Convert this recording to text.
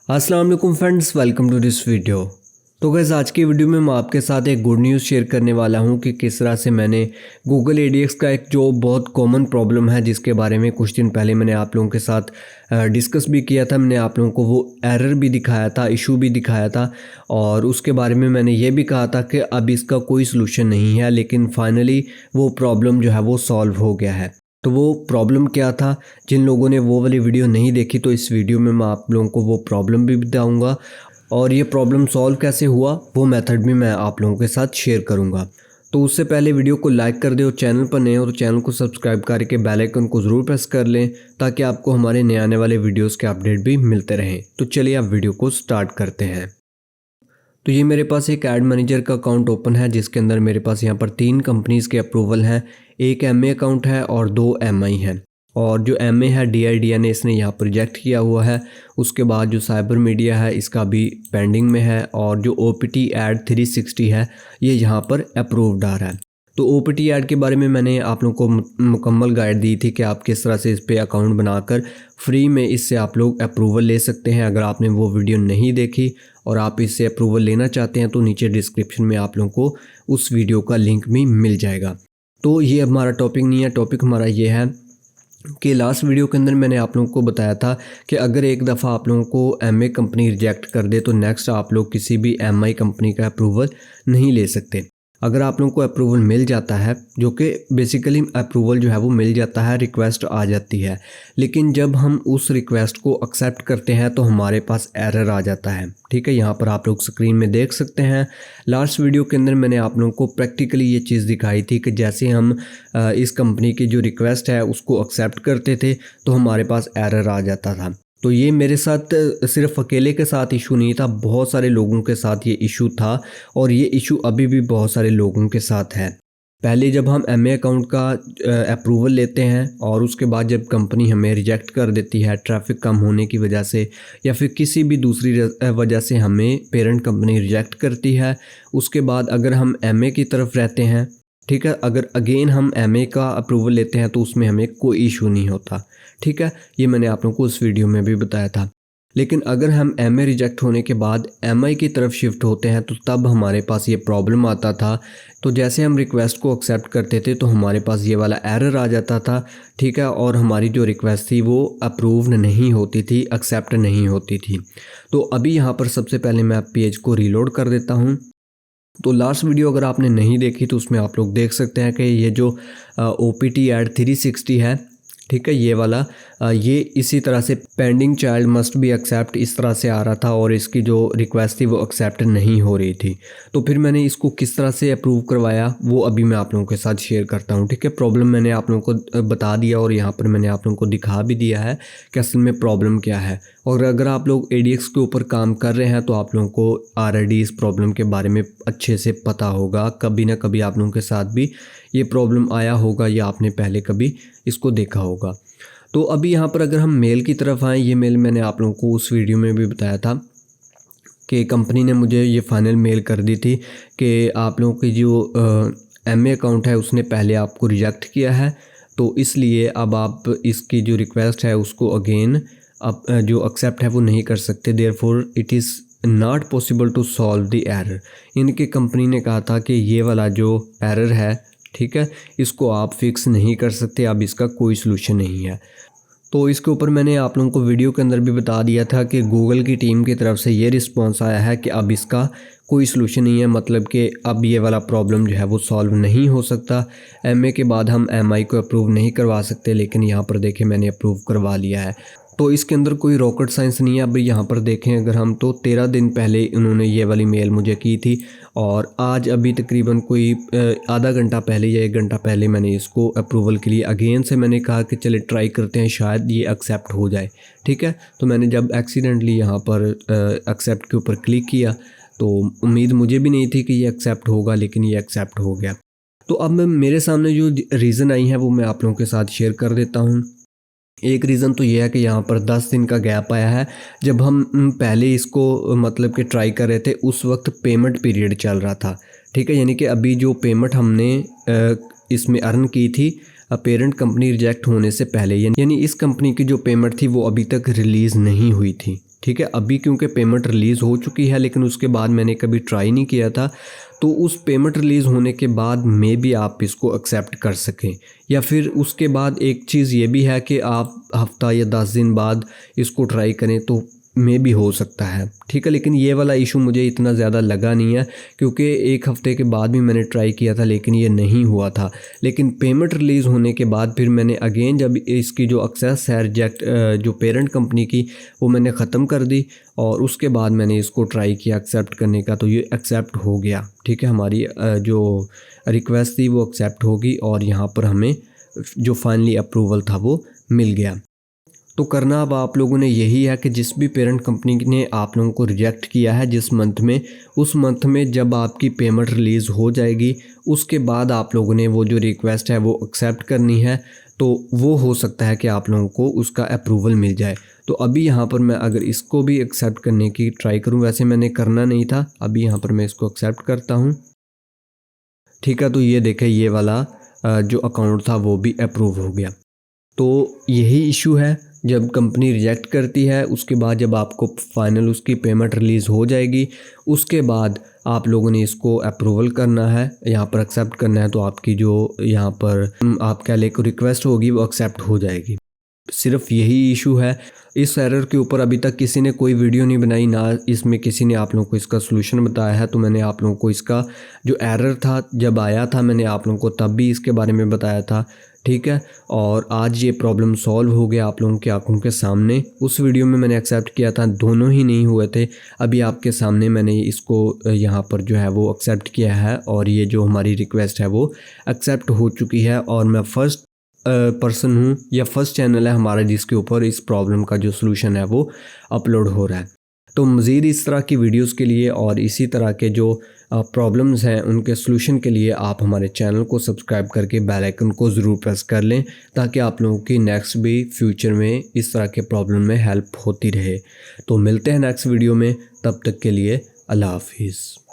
अस्सलाम वालेकुम friends, welcome to this video. तो गाइस आज की वीडियो में मैं आपके साथ एक गुड न्यूज़ शेयर करने वाला हूं कि किस तरह से मैंने गूगल एडीएक्स का एक जो बहुत कॉमन प्रॉब्लम है जिसके बारे में कुछ दिन पहले मैंने आप लोगों के साथ डिस्कस भी किया था। मैंने आप लोगों को वो एरर भी दिखाया था, इशू भी दिखाया था और उसके बारे में मैंने ये भी कहा था कि अब इसका कोई सलूशन नहीं है, लेकिन फाइनली वो प्रॉब्लम जो है वो सॉल्व हो गया है। तो वो प्रॉब्लम क्या था, जिन लोगों ने वो वाली वीडियो नहीं देखी तो इस वीडियो में मैं आप लोगों को वो प्रॉब्लम भी बताऊंगा और ये प्रॉब्लम सॉल्व कैसे हुआ वो मेथड भी मैं आप लोगों के साथ शेयर करूंगा। तो उससे पहले वीडियो को लाइक कर दे और चैनल पर नए हो तो चैनल को सब्सक्राइब करके बेल आइकन को ज़रूर प्रेस कर लें ताकि आपको हमारे नए आने वाले वीडियोज़ के अपडेट भी मिलते रहें। तो चलिए आप वीडियो को स्टार्ट करते हैं। तो ये मेरे पास एक एड मैनेजर का अकाउंट ओपन है जिसके अंदर मेरे पास यहाँ पर 3 कंपनीज़ के अप्रूवल हैं, एक एमए अकाउंट है और 2 एमआई हैं। और जो एमए है डीआईडीए ने इसने यहाँ पर रिजेक्ट किया हुआ है। उसके बाद जो साइबर मीडिया है इसका भी पेंडिंग में है और जो ओपीटी एड 360 है ये यहाँ पर अप्रूव्ड आ रहा है। तो ओपीटी ऐड के बारे में मैंने आप लोगों को मुकम्मल गाइड दी थी कि आप किस तरह से इस पे अकाउंट बनाकर फ्री में इससे आप लोग अप्रूवल ले सकते हैं। अगर आपने वो वीडियो नहीं देखी और आप इससे अप्रूवल लेना चाहते हैं तो नीचे डिस्क्रिप्शन में आप लोगों को उस वीडियो का लिंक भी मिल जाएगा। तो ये हमारा टॉपिक नहीं है, टॉपिक हमारा ये है कि लास्ट वीडियो के अंदर मैंने आप लोगों को बताया था कि अगर एक दफ़ा आप लोगों को एमए कंपनी रिजेक्ट कर दे तो नेक्स्ट आप लोग किसी भी एमआई कंपनी का अप्रूवल नहीं ले सकते। अगर आप लोगों को अप्रूवल मिल जाता है, जो कि बेसिकली अप्रूवल जो है वो मिल जाता है, रिक्वेस्ट आ जाती है, लेकिन जब हम उस रिक्वेस्ट को एक्सेप्ट करते हैं तो हमारे पास एरर आ जाता है। ठीक है, यहाँ पर आप लोग स्क्रीन में देख सकते हैं। लास्ट वीडियो के अंदर मैंने आप लोगों को प्रैक्टिकली ये चीज़ दिखाई थी कि जैसे हम इस कंपनी की जो रिक्वेस्ट है उसको एक्सेप्ट करते थे तो हमारे पास एरर आ जाता था। तो ये मेरे साथ सिर्फ अकेले के साथ इशू नहीं था, बहुत सारे लोगों के साथ ये इशू था और ये इशू अभी भी बहुत सारे लोगों के साथ है। पहले जब हम एमए अकाउंट का अप्रूवल लेते हैं और उसके बाद जब कंपनी हमें रिजेक्ट कर देती है ट्रैफिक कम होने की वजह से या फिर किसी भी दूसरी वजह से हमें पेरेंट कंपनी रिजेक्ट करती है, उसके बाद अगर हम एमए की तरफ रहते हैं, ठीक है, अगर अगेन हम एमए का अप्रूवल लेते हैं तो उसमें हमें कोई इशू नहीं होता। ठीक है, ये मैंने आप लोगों को उस वीडियो में भी बताया था। लेकिन अगर हम एमए रिजेक्ट होने के बाद एमआई की तरफ शिफ्ट होते हैं तो तब हमारे पास ये प्रॉब्लम आता था। तो जैसे हम रिक्वेस्ट को एक्सेप्ट करते थे तो हमारे पास ये वाला एरर आ जाता था। ठीक है, और हमारी जो रिक्वेस्ट थी वो अप्रूव नहीं होती थी, एक्सेप्ट नहीं होती थी। तो अभी यहाँ पर सबसे पहले मैं पेज को रीलोड कर देता हूँ। तो लास्ट वीडियो अगर आपने नहीं देखी तो उसमें आप लोग देख सकते हैं कि ये जो ओपीटी एड 360 है, ठीक है, ये वाला ये इसी तरह से pending child must be accept इस तरह से आ रहा था और इसकी जो रिक्वेस्ट थी वो एक्सेप्ट नहीं हो रही थी। तो फिर मैंने इसको किस तरह से अप्रूव करवाया वो अभी मैं आप लोगों के साथ शेयर करता हूँ। ठीक है, प्रॉब्लम मैंने आप लोगों को बता दिया और यहाँ पर मैंने आप लोगों को दिखा भी दिया है कि असल में प्रॉब्लम क्या है। और अगर आप लोग एडीएक्स के ऊपर काम कर रहे हैं तो आप लोगों को ऑलरेडी इस प्रॉब्लम के बारे में अच्छे से पता होगा, कभी ना कभी आप लोगों के साथ भी ये प्रॉब्लम आया होगा या आपने पहले कभी इसको देखा होगा। तो अभी यहाँ पर अगर हम मेल की तरफ आएँ, ये मेल मैंने आप लोगों को उस वीडियो में भी बताया था कि कंपनी ने मुझे ये फाइनल मेल कर दी थी कि आप लोगों की जो एमए अकाउंट है उसने पहले आपको रिजेक्ट किया है, तो इसलिए अब आप इसकी जो रिक्वेस्ट है उसको अगेन अब जो एक्सेप्ट है वो नहीं कर सकते। Therefore it is not possible to solve the error. इनकी कंपनी ने कहा था कि ये वाला जो एरर है, ठीक है, इसको आप फिक्स नहीं कर सकते, अब इसका कोई सलूशन नहीं है। तो इसके ऊपर मैंने आप लोगों को वीडियो के अंदर भी बता दिया था कि गूगल की टीम की तरफ से ये रिस्पॉन्स आया है कि अब इसका कोई सलूशन नहीं है, मतलब कि अब ये वाला प्रॉब्लम जो है वो सॉल्व नहीं हो सकता। एमए के बाद हम एमआई को अप्रूव नहीं करवा सकते, लेकिन यहाँ पर देखें मैंने अप्रूव करवा लिया है। तो इसके अंदर कोई रॉकेट साइंस नहीं है। अब यहाँ पर देखें अगर हम तो 13 दिन पहले उन्होंने ये वाली मेल मुझे की थी और आज अभी तकरीबन कोई आधा घंटा पहले या 1 घंटा पहले मैंने इसको अप्रूवल के लिए अगेन से मैंने कहा कि चले ट्राई करते हैं, शायद ये एक्सेप्ट हो जाए। ठीक है, तो मैंने जब एक्सीडेंटली यहाँ पर एक्सेप्ट के ऊपर क्लिक किया तो उम्मीद मुझे भी नहीं थी कि ये एक्सेप्ट होगा, लेकिन ये एक्सेप्ट हो गया। तो अब मेरे सामने जो रीज़न आई है वो मैं आप लोगों के साथ शेयर कर देता हूँ। एक रीज़न तो ये है कि यहाँ पर 10 दिन का गैप आया है। जब हम पहले इसको मतलब कि ट्राई कर रहे थे उस वक्त पेमेंट पीरियड चल रहा था। ठीक है, यानी कि अभी जो पेमेंट हमने इसमें अर्न की थी पेरेंट कंपनी रिजेक्ट होने से पहले, यानी इस कंपनी की जो पेमेंट थी वो अभी तक रिलीज़ नहीं हुई थी। ठीक है। अभी क्योंकि पेमेंट रिलीज़ हो चुकी है लेकिन उसके बाद मैंने कभी ट्राई नहीं किया था, तो उस पेमेंट रिलीज़ होने के बाद मे बी आप इसको एक्सेप्ट कर सकें, या फिर उसके बाद एक चीज़ ये भी है कि आप हफ़्ता या 10 दिन बाद इसको ट्राई करें तो मे भी हो सकता है, ठीक है। लेकिन ये वाला इशू मुझे इतना ज़्यादा लगा नहीं है क्योंकि एक हफ़्ते के बाद भी मैंने ट्राई किया था लेकिन ये नहीं हुआ था। लेकिन पेमेंट रिलीज़ होने के बाद फिर मैंने अगेन जब इसकी जो एक्सेस है रिजेक्ट जो पेरेंट कंपनी की, वो मैंने ख़त्म कर दी और उसके बाद मैंने इसको ट्राई किया एक्सेप्ट करने का, तो ये एक्सेप्ट हो गया, ठीक है। हमारी जो रिक्वेस्ट थी वो एक्सेप्ट होगी और यहाँ पर हमें जो फाइनली अप्रूवल था वो मिल गया। तो करना अब आप लोगों ने यही है कि जिस भी पेरेंट कंपनी ने आप लोगों को रिजेक्ट किया है जिस मंथ में, उस मंथ में जब आपकी पेमेंट रिलीज़ हो जाएगी उसके बाद आप लोगों ने वो जो रिक्वेस्ट है वो एक्सेप्ट करनी है, तो वो हो सकता है कि आप लोगों को उसका अप्रूवल मिल जाए। तो अभी यहाँ पर मैं अगर इसको भी एक्सेप्ट करने की ट्राई करूँ, वैसे मैंने करना नहीं था, अभी यहाँ पर मैं इसको एक्सेप्ट करता हूँ, ठीक है। तो ये देखें ये वाला जो अकाउंट था वो भी अप्रूव हो गया। तो यही इशू है, जब कंपनी रिजेक्ट करती है उसके बाद जब आपको फाइनल उसकी पेमेंट रिलीज़ हो जाएगी उसके बाद आप लोगों ने इसको अप्रूवल करना है, यहाँ पर एक्सेप्ट करना है, तो आपकी जो यहाँ पर आप कह लें रिक्वेस्ट होगी वो एक्सेप्ट हो जाएगी। सिर्फ यही इशू है। इस एरर के ऊपर अभी तक किसी ने कोई वीडियो नहीं बनाई, ना इसमें किसी ने आप लोगों को इसका सलूशन बताया है। तो मैंने आप लोगों को इसका जो एरर था जब आया था मैंने आप लोगों को तब भी इसके बारे में बताया था, ठीक है। और आज ये प्रॉब्लम सॉल्व हो गया आप लोगों की आंखों के सामने। उस वीडियो में मैंने एक्सेप्ट किया था, दोनों ही नहीं हुए थे। अभी आपके सामने मैंने इसको यहाँ पर जो है वो एक्सेप्ट किया है और ये जो हमारी रिक्वेस्ट है वो एक्सेप्ट हो चुकी है और मैं फ़र्स्ट पर्सन हूँ या फर्स्ट चैनल है हमारा जिसके ऊपर इस प्रॉब्लम का जो सलूशन है वो अपलोड हो रहा है। तो मज़ीद इस तरह की वीडियोस के लिए और इसी तरह के जो प्रॉब्लम्स हैं उनके सलूशन के लिए आप हमारे चैनल को सब्सक्राइब करके बेल आइकन को ज़रूर प्रेस कर लें ताकि आप लोगों की नेक्स्ट भी फ्यूचर में इस तरह के प्रॉब्लम में हेल्प होती रहे। तो मिलते हैं नेक्स्ट वीडियो में, तब तक के लिए अल्लाह हाफिज़।